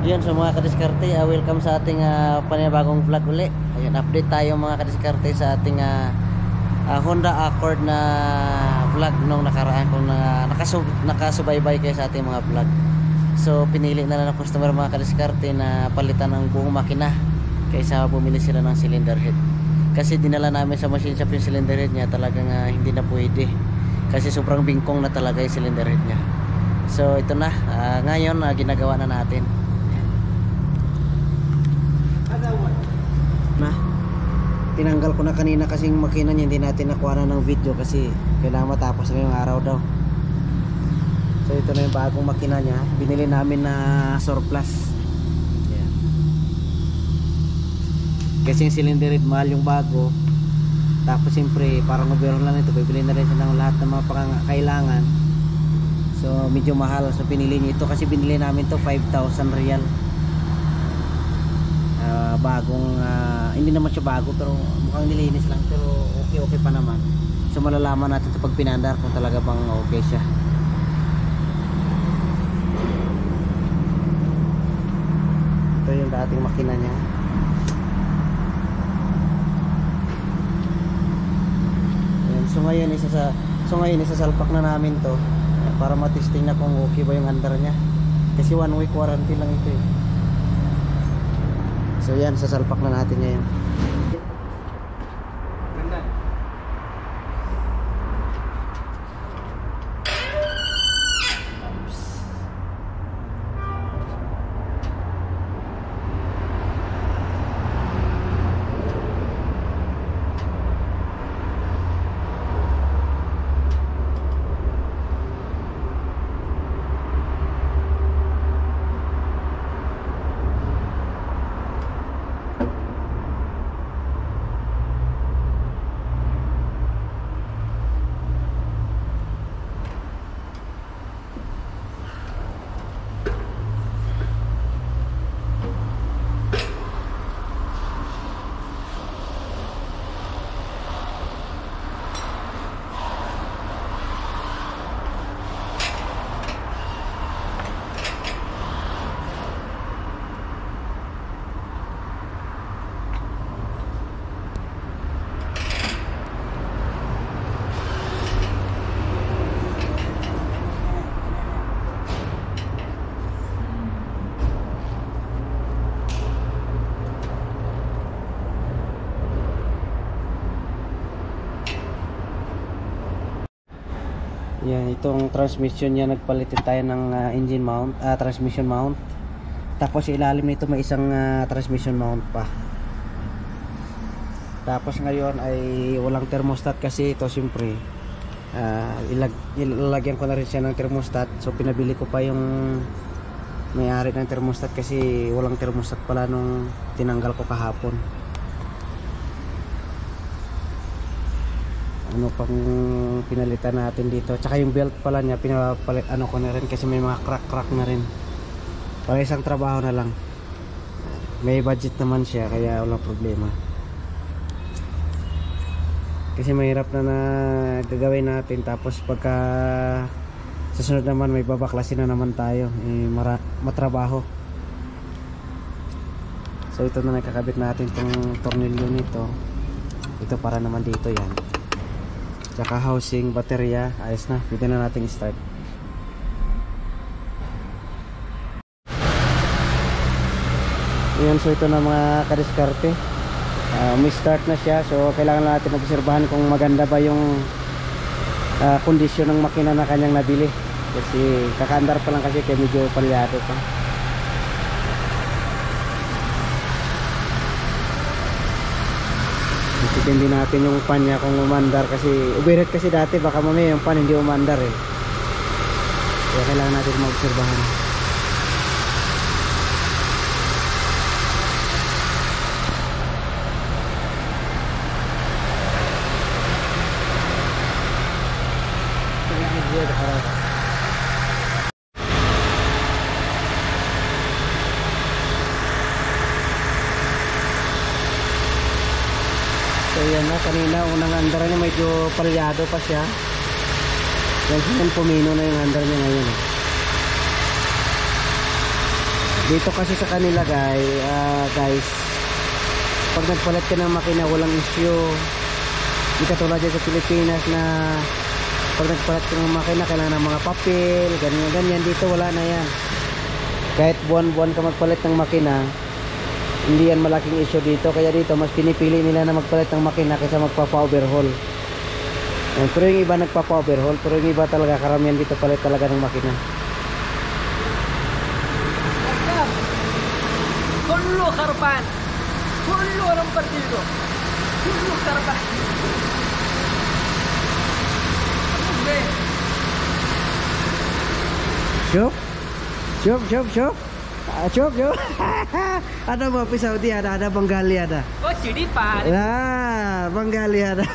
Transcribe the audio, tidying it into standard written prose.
Yun, so mga kadiskarte, welcome sa ating panibagong vlog uli. Ayun, update tayo mga kadiskarte sa ating Honda Accord na vlog nung nakaraan, kung nakasubaybay kayo sa ating mga vlog. So pinili na lang ng customer mga kadiskarte na palitan ng buong makina kaysa bumili sila ng cylinder head. Kasi dinala namin sa machine shop yung cylinder head niya, talagang hindi na pwede. Kasi sobrang bingkong na talaga yung cylinder head niya. So ito na, ngayon ginagawa na natin. Na tinanggal ko na kanina kasing makina niya, hindi natin nakuha na ng video kasi kailangan matapos ngayong araw daw. So ito na yung bagong makina niya, binili namin na surplus. Yeah. Kasi yung cylinder head mahal yung bago, tapos siyempre parang overall lang ito, bibili na rin siya ng lahat ng mga kailangan. So medyo mahal, so pinili niya ito kasi binili namin to 5,000 real. Bagong hindi naman siya bago pero mukhang nilinis lang, pero okay pa naman. So malalaman natin ito pag pinandar kung talaga bang okay siya. Ito yung dating makina niya. Ayan, so ngayon isasalpak na namin to para matesting na kung okay ba yung andar niya, kasi 1 week warranty lang ito eh. So yan, sasalpak na natin ngayon. Yan, itong transmission niya, nagpalitin tayo ng engine mount, transmission mount. Tapos ilalim nito may isang transmission mount pa. Tapos ngayon ay walang thermostat kasi ito siyempre ilalagyan ko na rin siya ng thermostat. So pinabili ko pa yung may-ari ng thermostat kasi walang thermostat pala nung tinanggal ko kahapon. Ano pang pinalitan natin dito, tsaka yung belt pala niya pinapalit, ano ko na rin kasi may mga crack na rin. Para isang trabaho na lang, may budget naman siya kaya walang problema. Kasi mahirap na gagawin natin, tapos pagka susunod naman may babaklasin na naman tayo, matrabaho. So ito na nakakabit natin itong tornilyo nito. Ito para naman dito yan, tsaka housing, baterya, ayos na, pwede na natin i-start. Ayan, so ito na mga kadiskarte, may start na siya. So kailangan natin obserbahan kung maganda ba yung kondisyon ng makina na kanyang nabili, kasi kakaandar pa lang kasi kaya medyo palyado pa. Hindi natin yung pan niya kung umandar, kasi overheat kasi dati, baka mamaya yung pan hindi umandar eh. Kaya kailangan natin mag-obserbahan. So yan na, kanina unang andar niya medyo palyado pa siya. Yan, pumino na yung andar niya ngayon. Dito kasi sa kanila guys, pag nagpalit ka ng makina walang issue. Hindi katulad dyan sa Pilipinas na pag nagpalit ka ng makina kailangan ng mga papel, ganyan. Dito wala na yan. Kahit buwan-buwan ka magpalit ng makina, hindi yan malaking issue dito. Kaya dito mas pinipili nila na magpalit ng makina kaysa magpapa-overhaul. Pero yung iba nagpapa-overhaul, pero yung iba talaga karamihan dito palit talaga ng makina. Kullu karpan, kullu orang partido, kullu karpan. Syuk? Syuk. Syuk. Ada Bapi Saudi, ada Bengali ada. Oh, Sidi Pak. Nah, Bengali ada.